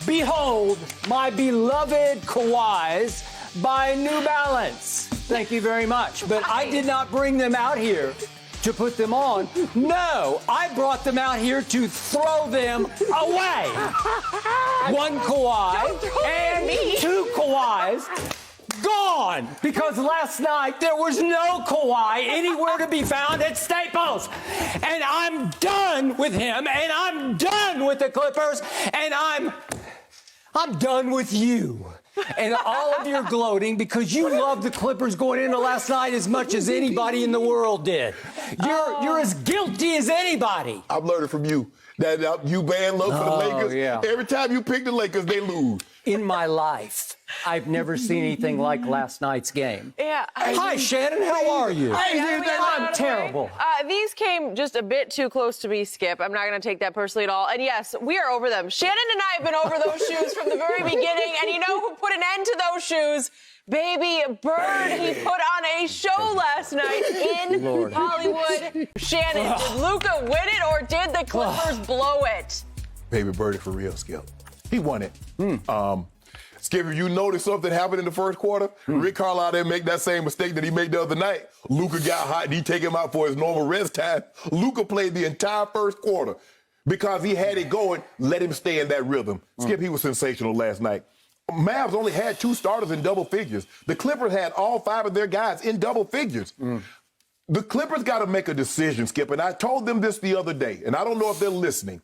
Behold, my beloved Kawhis by New Balance. Thank you very much. But I did not bring them out here to put them on. No, I brought them out here to throw them away. One Kawhi and two Kawhis gone, because last night there was no Kawhi anywhere to be found at Staples. And I'm done with him, and I'm done with the Clippers, and I'm done with you. And all of your gloating because you love the Clippers going into last night as much as anybody in the world did. You're as guilty as anybody. I've learned from you that you band low for the Lakers. Yeah. Every time you pick the Lakers, they lose. In my life, I've never seen anything like last night's game. Yeah. Hi, Shannon. How are you? I'm terrible. These came just a bit too close to me, Skip. I'm not going to take that personally at all. And yes, we are over them. Shannon and I have been over those shoes from the very beginning. And you know who put an end to those shoes? Baby Bird. He put on a show last night in Hollywood. Shannon, did Luka win it or did the Clippers blow it? Baby Birdie for real, Skip. He won it. Skip, if you noticed something happened in the first quarter, Rick Carlisle didn't make that same mistake that he made the other night. Luka got hot and he take him out for his normal rest time. Luka played the entire first quarter because he had it going. Let him stay in that rhythm. Skip, he was sensational last night. Mavs only had 2 starters in double figures. The Clippers had all 5 of their guys in double figures. The Clippers got to make a decision, Skip, and I told them this the other day, and I don't know if they're listening.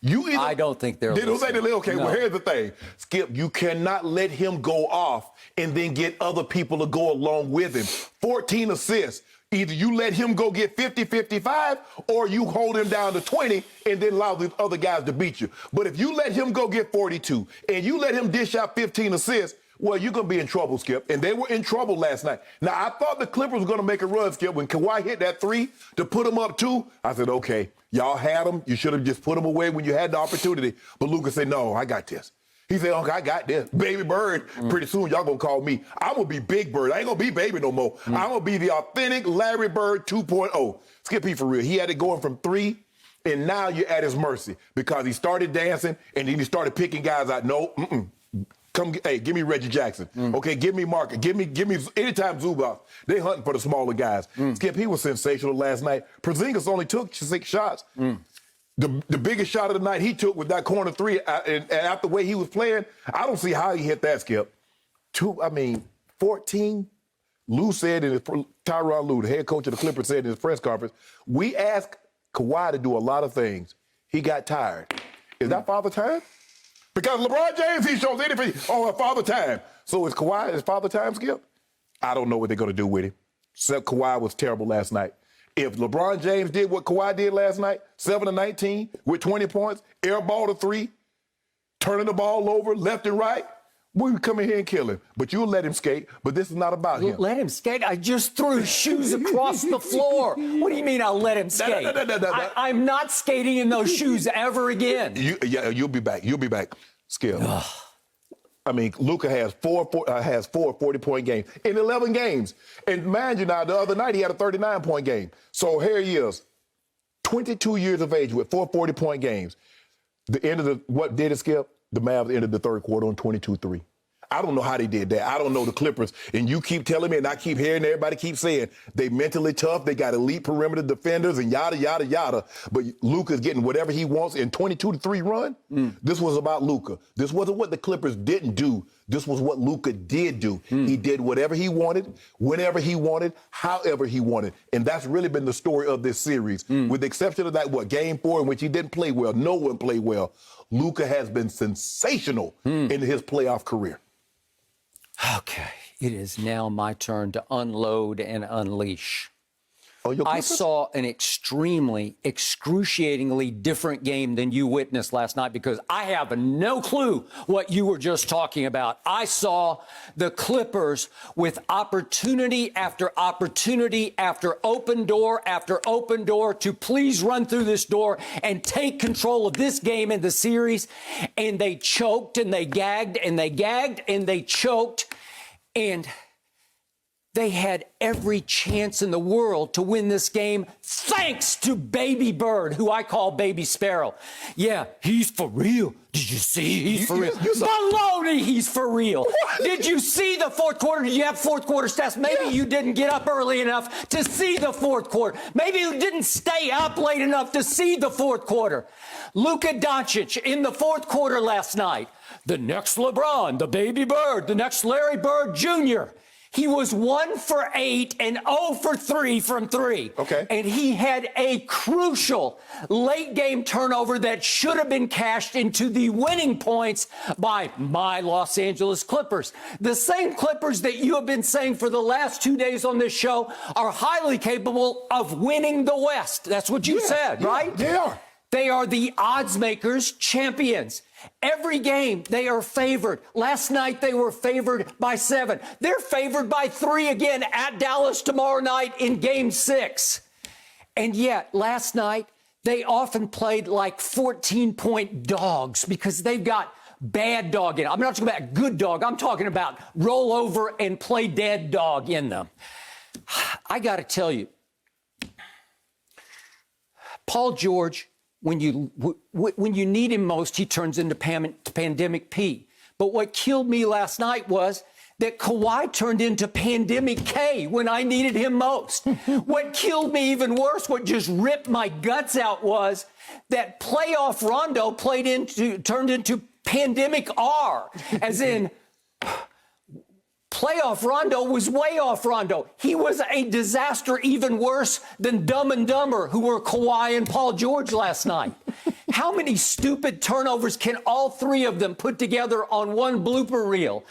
I don't think they're listening. Okay, no. Well, here's the thing. Skip, you cannot let him go off and then get other people to go along with him. 14 assists. Either you let him go get 50, 55, or you hold him down to 20 and then allow the other guys to beat you. But if you let him go get 42 and you let him dish out 15 assists, well, you're going to be in trouble, Skip. And they were in trouble last night. Now, I thought the Clippers were going to make a run, Skip. When Kawhi hit that 3 to put him up 2, I said, okay, y'all had him. You should have just put him away when you had the opportunity. But Luka said, no, I got this. He said, okay, I got this. Baby Bird, pretty soon y'all going to call me. I'm going to be Big Bird. I ain't going to be Baby no more. I'm going to be the authentic Larry Bird 2.0. Skip, he for real. He had it going from 3, and now you're at his mercy because he started dancing, and then he started picking guys out. No, Come, hey, give me Reggie Jackson. Okay, give me Marker. Give me anytime Zubac. They hunting for the smaller guys. Skip, he was sensational last night. Porzingis only took 6 shots. The biggest shot of the night he took was that corner 3. And after the way he was playing, I don't see how he hit that, Skip. 14. Lou said in his, Tyronn Lue, the head coach of the Clippers, said in his press conference, we asked Kawhi to do a lot of things. He got tired. Is that father time? Because LeBron James, he shows anything. Oh, at father time. So is Kawhi, is father time, Skip? I don't know what they're going to do with him. Except Kawhi was terrible last night. If LeBron James did what Kawhi did last night, 7 of 19 with 20 points, air ball to 3, turning the ball over left and right, we would come in here and kill him. But you'll let him skate, but this is not about him. Let him skate? I just threw his shoes across the floor. What do you mean I'll let him skate? I'm not skating in those shoes ever again. You'll be back. You'll be back. Skip. I mean, Luka has four 40-point games in 11 games. And mind you now, the other night he had a 39-point game. So here he is, 22 years of age with 4 40-point games. The end of what did it, Skip? The Mavs ended the third quarter on 22-3. I don't know how they did that. I don't know the Clippers. And you keep telling me, and I keep hearing everybody keep saying they mentally tough, they got elite perimeter defenders, and yada, yada, yada. But Luka's getting whatever he wants in 22-3 run. This was about Luka. This wasn't what the Clippers didn't do. This was what Luka did do. He did whatever he wanted, whenever he wanted, however he wanted. And that's really been the story of this series. With the exception of that, Game 4 in which he didn't play well. No one played well. Luka has been sensational in his playoff career. Okay, it is now my turn to unload and unleash. Oh, I saw an extremely, excruciatingly different game than you witnessed last night because I have no clue what you were just talking about. I saw the Clippers with opportunity after opportunity after open door to please run through this door and take control of this game and the series. And they choked and they gagged and they gagged and they choked. And They had every chance in the world to win this game thanks to Baby Bird, who I call Baby Sparrow. Yeah, he's for real. Did you see he's for real? Baloney, he's for real. What? Did you see the fourth quarter? Did you have fourth quarter stats? Maybe you didn't get up early enough to see the fourth quarter. Maybe you didn't stay up late enough to see the fourth quarter. Luka Doncic in the fourth quarter last night. The next LeBron, the Baby Bird, the next Larry Bird Jr., he was 1 for 8 and 0 for 3 from 3. Okay. And he had a crucial late game turnover that should have been cashed into the winning points by my Los Angeles Clippers. The same Clippers that you have been saying for the last 2 days on this show are highly capable of winning the West. That's what you said, right? They are. They are the odds makers champions. Every game, they are favored. Last night, they were favored by 7. They're favored by 3 again at Dallas tomorrow night in Game 6. And yet, last night, they often played like 14-point dogs because they've got bad dog in it. I'm not talking about good dog. I'm talking about roll over and play dead dog in them. I got to tell you, Paul George, when you need him most, he turns into Pandemic P. But what killed me last night was that Kawhi turned into Pandemic K when I needed him most. What killed me even worse, what just ripped my guts out, was that playoff Rondo turned into Pandemic R, as in playoff Rondo was way off Rondo. He was a disaster, even worse than Dumb and Dumber, who were Kawhi and Paul George last night. How many stupid turnovers can all three of them put together on one blooper reel?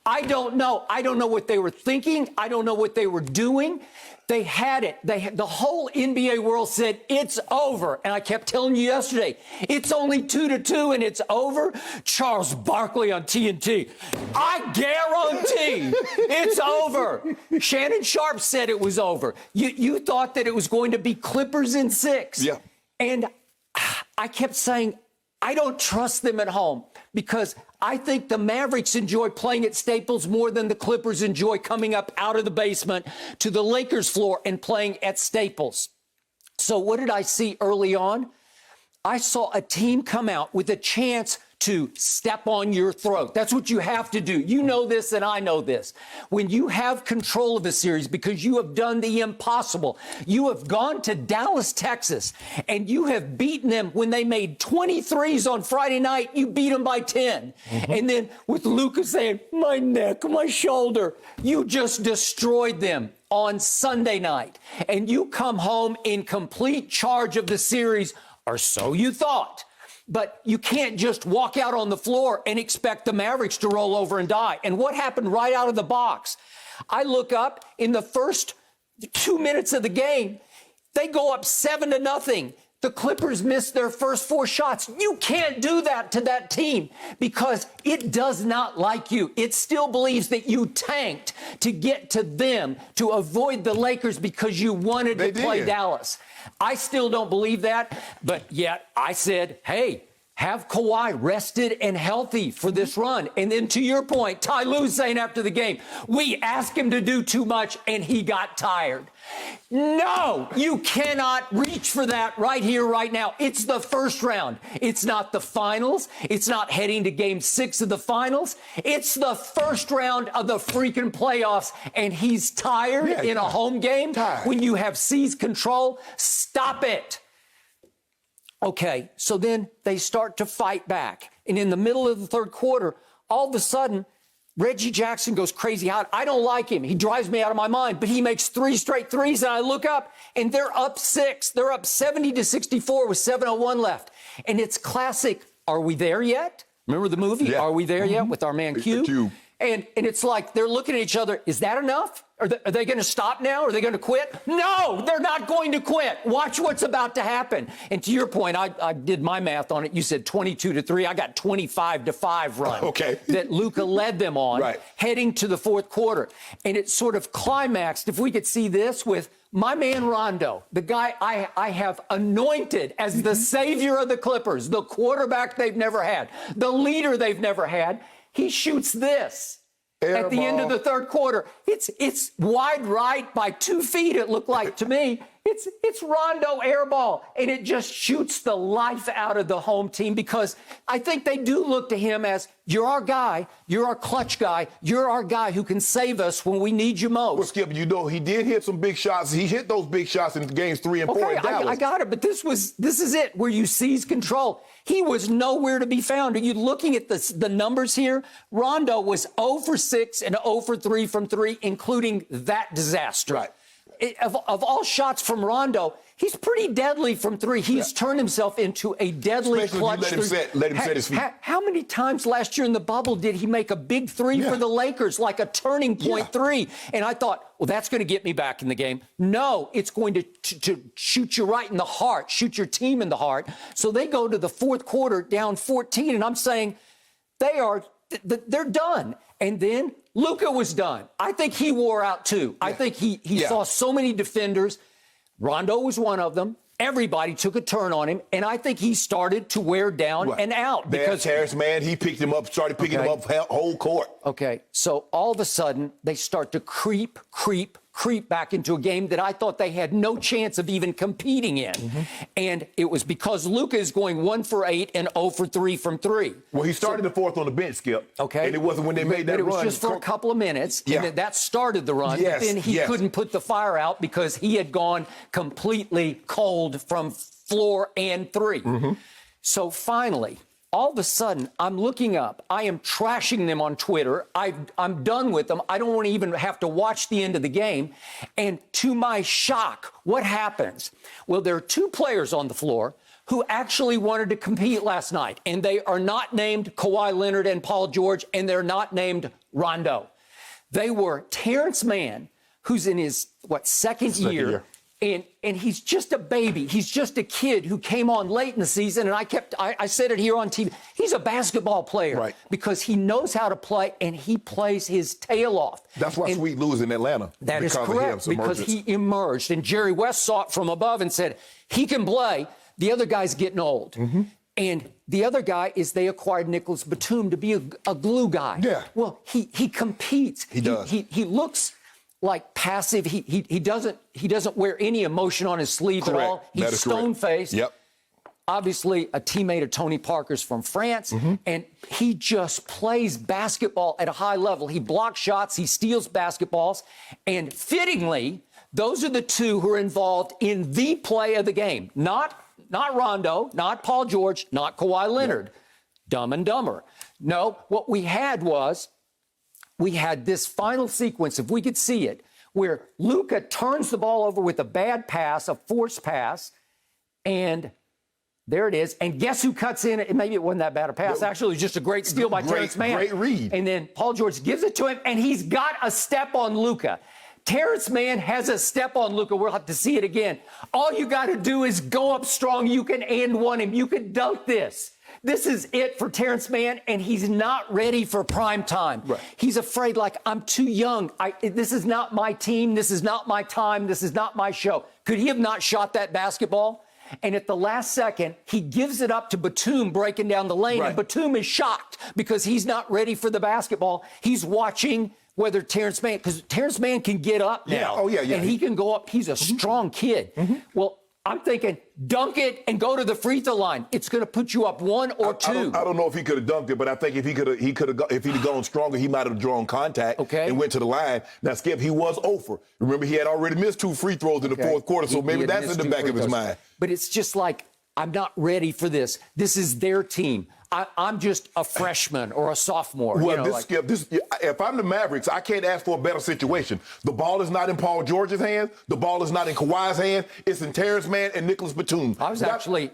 I don't know. I don't know what they were thinking. I don't know what they were doing. They had it. The whole NBA world said, it's over. And I kept telling you yesterday, it's only 2-2 and it's over. Charles Barkley on TNT. I guarantee it's over. Shannon Sharpe said it was over. You thought that it was going to be Clippers in 6. Yeah. And I kept saying, I don't trust them at home because I think the Mavericks enjoy playing at Staples more than the Clippers enjoy coming up out of the basement to the Lakers floor and playing at Staples. So what did I see early on? I saw a team come out with a chance to step on your throat. That's what you have to do. You know this and I know this. When you have control of a series because you have done the impossible, you have gone to Dallas, Texas, and you have beaten them when they made 23s on Friday night, you beat them by 10. And then with Luka saying, my neck, my shoulder, you just destroyed them on Sunday night. And you come home in complete charge of the series, or so you thought. But you can't just walk out on the floor and expect the Mavericks to roll over and die. And what happened right out of the box? I look up in the first 2 minutes of the game, they go up 7-0. The Clippers missed their first 4 shots. You can't do that to that team because it does not like you. It still believes that you tanked to get to them to avoid the Lakers because you wanted to play Dallas. I still don't believe that, but yet I said, hey, have Kawhi rested and healthy for this run. And then to your point, Ty Lue's saying after the game, we asked him to do too much and he got tired. No, you cannot reach for that right here, right now. It's the first round. It's not the finals. It's not heading to Game 6 of the finals. It's the first round of the freaking playoffs, and he's tired in a home game. When you have seized control, stop it. Okay, so then they start to fight back. And in the middle of the third quarter, all of a sudden, Reggie Jackson goes crazy hot. I don't like him. He drives me out of my mind, but he makes 3 straight threes, and I look up, and they're up 6. They're up 70-64 with 7:01 left. And it's classic, are we there yet? Remember the movie, yeah. Are We There Yet, with our man Q? And it's like they're looking at each other. Is that enough? Are they going to stop now? Are they going to quit? No, they're not going to quit. Watch what's about to happen. And to your point, I did my math on it. You said 22-3. I got 25-5 run that Luka led them on heading to the fourth quarter. And it sort of climaxed, if we could see this, with my man Rondo, the guy I have anointed as the savior of the Clippers, the quarterback they've never had, the leader they've never had. He shoots this. at the end of the third quarter. It's wide right by 2 feet, it looked like to me. It's Rondo air ball, and it just shoots the life out of the home team because I think they do look to him as, you're our guy, you're our clutch guy, you're our guy who can save us when we need you most. Well, Skip, you know, he did hit some big shots. He hit those big shots in games 3 and 4 in Dallas. I got it, but this is it, where you seize control. He was nowhere to be found. Are you looking at the numbers here? Rondo was 0 for 6 and 0 for 3 from 3, including that disaster. Right. Of all shots from Rondo, he's pretty deadly from 3. He's turned himself into a deadly clutch. Let him set his feet. How many times last year in the bubble did he make a big 3 for the Lakers, like a turning point 3? And I thought, well, that's going to get me back in the game. No, it's going to shoot you right in the heart, shoot your team in the heart. So they go to the fourth quarter down 14, and I'm saying they're done. And then Luka was done. I think he wore out too. I think he saw so many defenders. Rondo was one of them. Everybody took a turn on him, and I think he started to wear down and out. Because Terrence Mann, he picked him up, started picking him up whole court. Okay, so all of a sudden, they start to creep back into a game that I thought they had no chance of even competing in. And it was because Luka is going 1 for 8 and 0 for 3 from 3. Well, he started the fourth on the bench, Skip. Okay. And it wasn't when they made that run. It was just for a couple of minutes, and then that started the run. Yes, but then he couldn't put the fire out because he had gone completely cold from floor and 3. So finally, all of a sudden, I'm looking up. I am trashing them on Twitter. I'm done with them. I don't want to even have to watch the end of the game. And to my shock, what happens? Well, there are 2 players on the floor who actually wanted to compete last night. And they are not named Kawhi Leonard and Paul George, and they're not named Rondo. They were Terrence Mann, who's in his, second year. And he's just a baby. He's just a kid who came on late in the season. And I said it here on TV. He's a basketball player because he knows how to play, and he plays his tail off. That's why Sweet Lou is in Atlanta. That is correct, because he emerged. And Jerry West saw it from above and said, he can play. The other guy's getting old. And the other guy is they acquired Nicholas Batum to be a glue guy. Yeah. Well, he competes. He does. He looks like passive. He doesn't wear any emotion on his sleeve at all. He's stone-faced. Yep. Obviously, a teammate of Tony Parker's from France, and he just plays basketball at a high level. He blocks shots, he steals basketballs, and fittingly, those are the 2 who are involved in the play of the game. Not Rondo, not Paul George, not Kawhi Leonard. Dumb and Dumber. No, what we had was, we had this final sequence, if we could see it, where Luka turns the ball over with a bad pass, a forced pass, and there it is. And guess who cuts in? Maybe it wasn't that bad a pass. Actually, it was just a great steal by Terrence Mann. Great read. And then Paul George gives it to him, and he's got a step on Luka. Terrence Mann has a step on Luka. We'll have to see it again. All you got to do is go up strong. You can and one him. You can dunk this. This is it for Terrence Mann, and he's not ready for prime time. He's afraid, like, I'm too young. This is not my team. This is not my time. This is not my show. Could he have not shot that basketball? And at the last second, he gives it up to Batum breaking down the lane, and Batum is shocked because he's not ready for the basketball. He's watching whether Terrence Mann, because Terrence Mann can get up now. And he can go up. He's a strong kid. Well, I'm thinking, dunk it and go to the free throw line. It's going to put you up 1 or 2. I don't know if he could have dunked it, but I think if he'd gone stronger, he might have drawn contact and went to the line. Now, Skip, he was over. Remember, he had already missed 2 free throws in the fourth quarter, so maybe that's in the back of his mind. But it's just like, I'm not ready for this. This is their team. I'm just a freshman or a sophomore. Well, Skip, if I'm the Mavericks, I can't ask for a better situation. The ball is not in Paul George's hands. The ball is not in Kawhi's hands. It's in Terrence Mann and Nicholas Batum. I was happy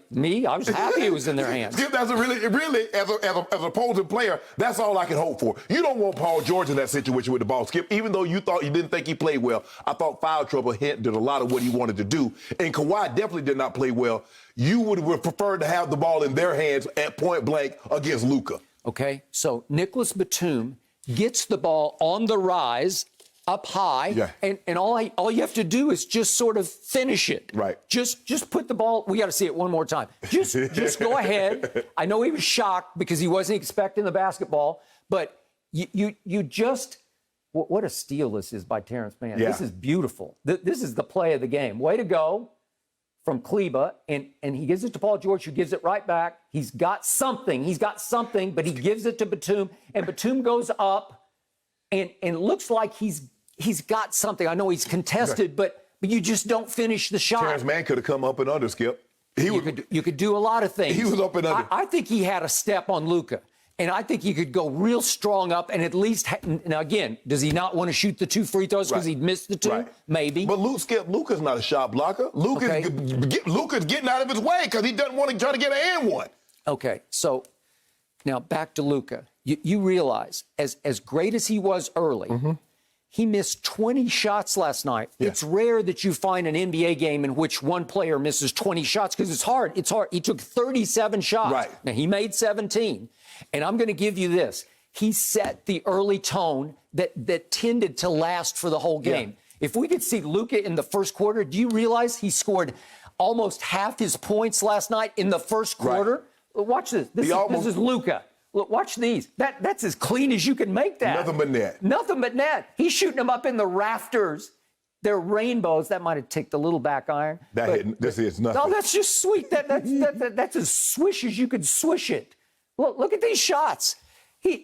it was in their hands. Skip, that's really, as an opposing player, that's all I can hope for. You don't want Paul George in that situation with the ball, Skip. Even though you didn't think he played well, I thought foul trouble hinted a lot of what he wanted to do. And Kawhi definitely did not play well. You would have preferred to have the ball in their hands at point blank against Luka. Okay, so Nicholas Batum gets the ball on the rise up high, and all you have to do is just sort of finish it. Just put the ball. We got to see it one more time. Just go ahead. I know he was shocked because he wasn't expecting the basketball, but you just what a steal this is by Terrence Mann. Yeah. This is beautiful. This is the play of the game. Way to go from Kleba, and he gives it to Paul George, who gives it right back. He's got something, but he gives it to Batum, and Batum goes up and looks like he's got something. I know he's contested, but you just don't finish the shot. Terrence Mann could have come up and under, Skip. You could do a lot of things. He was up and under. I think he had a step on Luka. And I think he could go real strong up and at least, now again, does he not want to shoot the 2 free throws because he'd missed the 2? Right. Maybe. But Luka's not a shot blocker. Luka's getting out of his way because he doesn't want to try to get an and one. Okay, so now back to Luka. You realize, as great as he was early, he missed 20 shots last night. Yeah. It's rare that you find an NBA game in which one player misses 20 shots because it's hard. It's hard. He took 37 shots. Right. Now, he made 17. And I'm going to give you this. He set the early tone that tended to last for the whole game. Yeah. If we could see Luka in the first quarter, do you realize he scored almost half his points last night in the first quarter? Right. Watch this. This is Luka. Look, watch these. That's as clean as you can make that. Nothing but net. Nothing but net. He's shooting them up in the rafters. They're rainbows. That might have ticked a little back iron. This is nothing. No, that's just sweet. That's as swish as you could swish it. Look at these shots.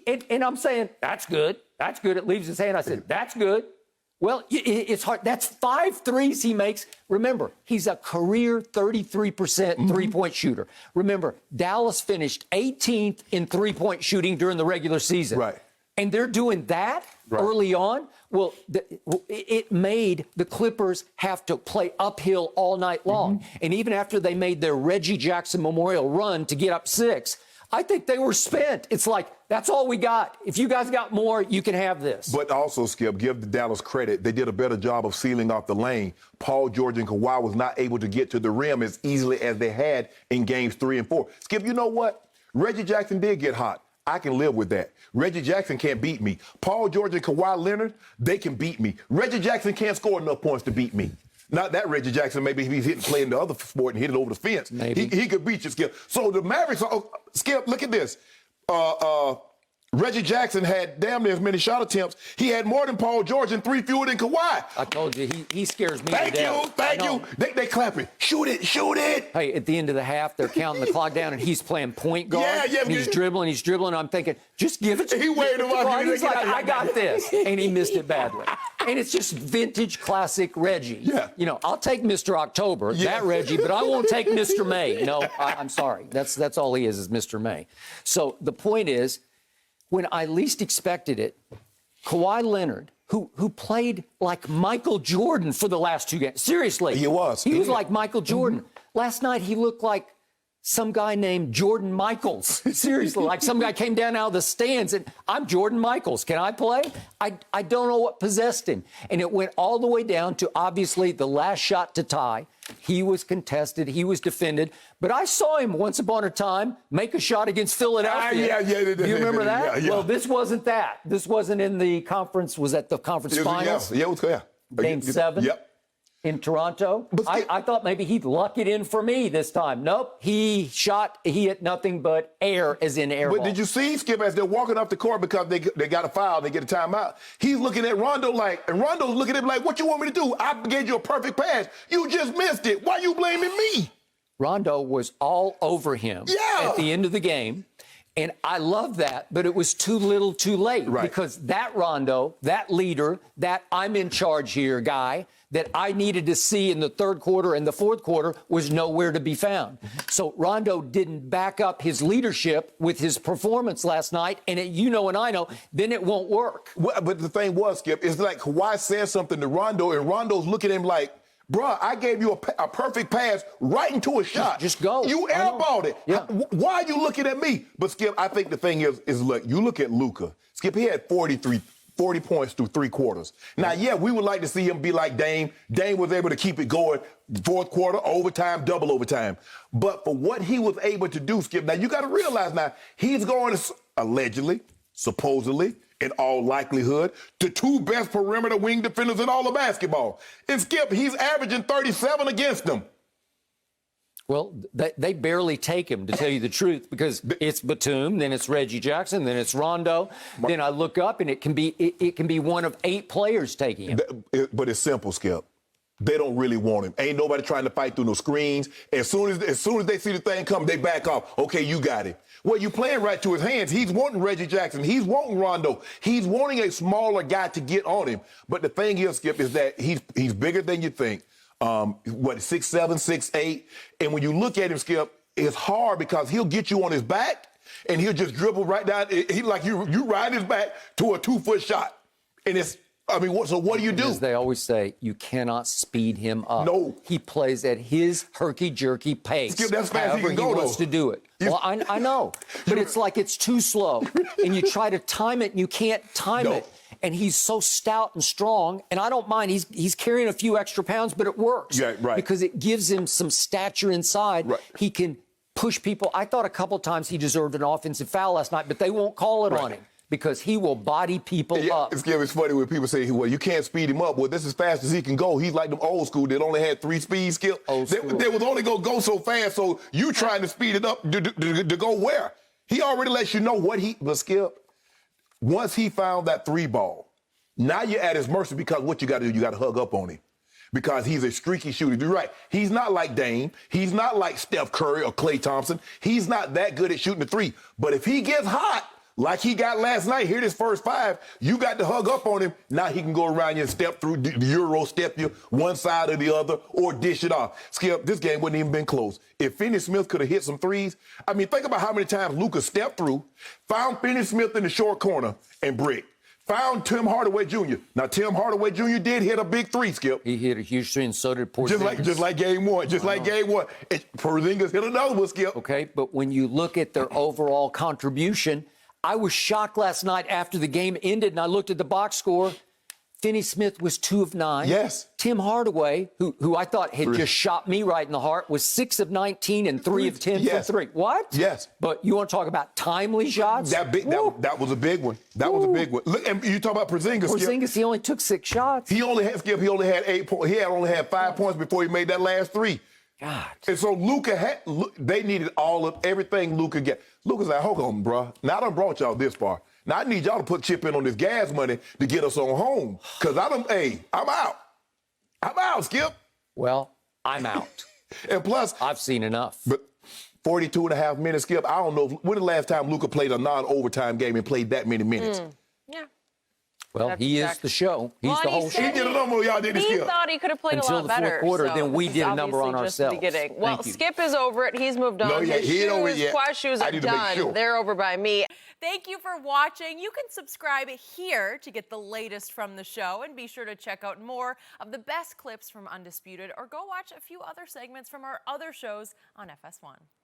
And I'm saying, that's good. That's good. It leaves his hand. I said, that's good. Well, it's hard. That's 5 threes he makes. Remember, he's a career 33% three-point shooter. Remember, Dallas finished 18th in three-point shooting during the regular season. Right. And they're doing that early on. Well, it made the Clippers have to play uphill all night long. And even after they made their Reggie Jackson Memorial run to get up 6, I think they were spent. It's like, that's all we got. If you guys got more, you can have this. But also, Skip, give the Dallas credit. They did a better job of sealing off the lane. Paul George and Kawhi was not able to get to the rim as easily as they had in games 3 and 4. Skip, you know what? Reggie Jackson did get hot. I can live with that. Reggie Jackson can't beat me. Paul George and Kawhi Leonard, they can beat me. Reggie Jackson can't score enough points to beat me. Not that Reggie Jackson, maybe if he's playing the other sport and hit it over the fence. Maybe. He could beat you, Skip. So the Mavericks, Skip, look at this. Reggie Jackson had damn near as many shot attempts. He had more than Paul George and 3 fewer than Kawhi. I told you, he scares me Thank to death. you, thank you. They clapping. Shoot it, shoot it. Hey, at the end of the half, they're counting the clock down, and he's playing point guard. Yeah. And he's dribbling. I'm thinking, just give it to He waved him off. He's like, I got this. And he missed it badly. And it's just vintage classic Reggie. Yeah. You know, I'll take Mr. October, that Reggie, but I won't take Mr. May. No, I'm sorry. That's all he is Mr. May. So the point is, when I least expected it, Kawhi Leonard, who played like Michael Jordan for the last 2 games. Seriously. He was. He was like Michael Jordan. Last night, he looked like some guy named Jordan Michaels. Seriously, like some guy came down out of the stands and, I'm Jordan Michaels. Can I play? I don't know what possessed him. And it went all the way down to, obviously, the last shot to tie. He was contested. He was defended. But I saw him once upon a time make a shot against Philadelphia. Yeah. You remember that? Yeah. Well, this wasn't that. This wasn't in the conference. Was at the conference finals. Yeah, it was clear. Game 7. Yep. In Toronto. I thought maybe he'd luck it in for me this time. Nope. He hit nothing but air, as in air. But did you see, Skip, as they're walking off the court because they got a foul, they get a timeout, he's looking at Rondo and Rondo's looking at him like, what you want me to do? I gave you a perfect pass. You just missed it. Why are you blaming me? Rondo was all over him at the end of the game. And I love that, but it was too little too late. Right. Because that Rondo, that leader, that I'm in charge here guy that I needed to see in the third quarter and the fourth quarter was nowhere to be found. So Rondo didn't back up his leadership with his performance last night. And and I know, then it won't work. Well, but the thing was, Skip, it's like Kawhi said something to Rondo, and Rondo's looking at him like, bruh, I gave you a perfect pass right into a shot. Just go. You airballed it. Yeah. Why are you looking at me? But, Skip, I think the thing is look, you look at Luka. Skip, he had 40 points through 3 quarters. Now, we would like to see him be like Dame. Dame was able to keep it going, fourth quarter, overtime, double overtime. But for what he was able to do, Skip, now you got to realize now, he's going to, allegedly, supposedly, in all likelihood, the 2 best perimeter wing defenders in all of basketball. And Skip, he's averaging 37 against them. Well, they barely take him, to tell you the truth, because it's Batum, then it's Reggie Jackson, then it's Rondo. Then I look up, and it can be one of 8 players taking him. But it's simple, Skip. They don't really want him. Ain't nobody trying to fight through no screens. As soon as they see the thing come, they back off. Okay, you got it. Well, you playing right to his hands. He's wanting Reggie Jackson. He's wanting Rondo. He's wanting a smaller guy to get on him. But the thing is, Skip, is that he's bigger than you think. 6'7", 6'8", and when you look at him, Skip, it's hard because he'll get you on his back and he'll just dribble right down. He like you ride his back to a 2-foot shot, and it's. I mean, so what do you do? As they always say, you cannot speed him up. No. He plays at his herky-jerky pace. Skip, that's fast however he can go, he wants though. to do it. Well, I know, but it's like it's too slow, and you try to time it, and you can't time it. And he's so stout and strong, and I don't mind. He's carrying a few extra pounds, but it works. Yeah, right. Because it gives him some stature inside. Right. He can push people. I thought a couple times he deserved an offensive foul last night, but they won't call it on him. Because he will body people up. It's funny when people say, well, you can't speed him up. Well, this is as fast as he can go. He's like them old school that only had 3 speed skills. They was only going to go so fast, so you trying to speed it up to go where? He already lets you know what but Skip, once he found that 3 ball, now you're at his mercy because what you got to do, you got to hug up on him. Because he's a streaky shooter. You're right. He's not like Dame. He's not like Steph Curry or Klay Thompson. He's not that good at shooting the 3. But if he gets hot, like he got last night, hit his first 5, you got to hug up on him. Now he can go around you and step through the Euro, step you one side or the other, or dish it off. Skip, this game wouldn't even been close. If Finney-Smith could have hit some threes, I mean, think about how many times Luka stepped through, found Finney-Smith in the short corner and brick. Found Tim Hardaway Jr. Now, Tim Hardaway Jr. did hit a big 3, Skip. He hit a huge 3, and so did Porzingis. Just like game 1. Porzingis hit another one, Skip. Okay, but when you look at their overall contribution, I was shocked last night after the game ended, and I looked at the box score. Finney-Smith was 2 of 9. Yes. Tim Hardaway, who I thought had just shot me right in the heart, was 6 of 19 and 3 of 10 from 3. What? Yes. But you want to talk about timely shots? That was a big one. That was a big one. Look, and you talk about Porzingis. Porzingis, he only took 6 shots. He only had 8 points. He only had 5 points before he made that last 3. God. And so they needed everything Luka get. Luka's like, hold on, bro. Now I done brought y'all this far. Now I need y'all to put chip in on this gas money to get us on home. Because I'm out. I'm out, Skip. Well, I'm out. And plus, I've seen enough. But 42 and a half minutes, Skip. I don't know. When the last time Luka played a non-overtime game and played that many minutes? Yeah. Well, he is the show. He's the whole show. He did a number y'all didn't He Skip. thought he could have played Until a lot better. Until the fourth quarter, then we did a number on ourselves. Well, Skip is over it. He's moved on. No, yeah, he ain't over it yet. Kawhi's shoes I are need to make done. sure. They're over by me. Thank you for watching. You can subscribe here to get the latest from the show, and be sure to check out more of the best clips from Undisputed, or go watch a few other segments from our other shows on FS1.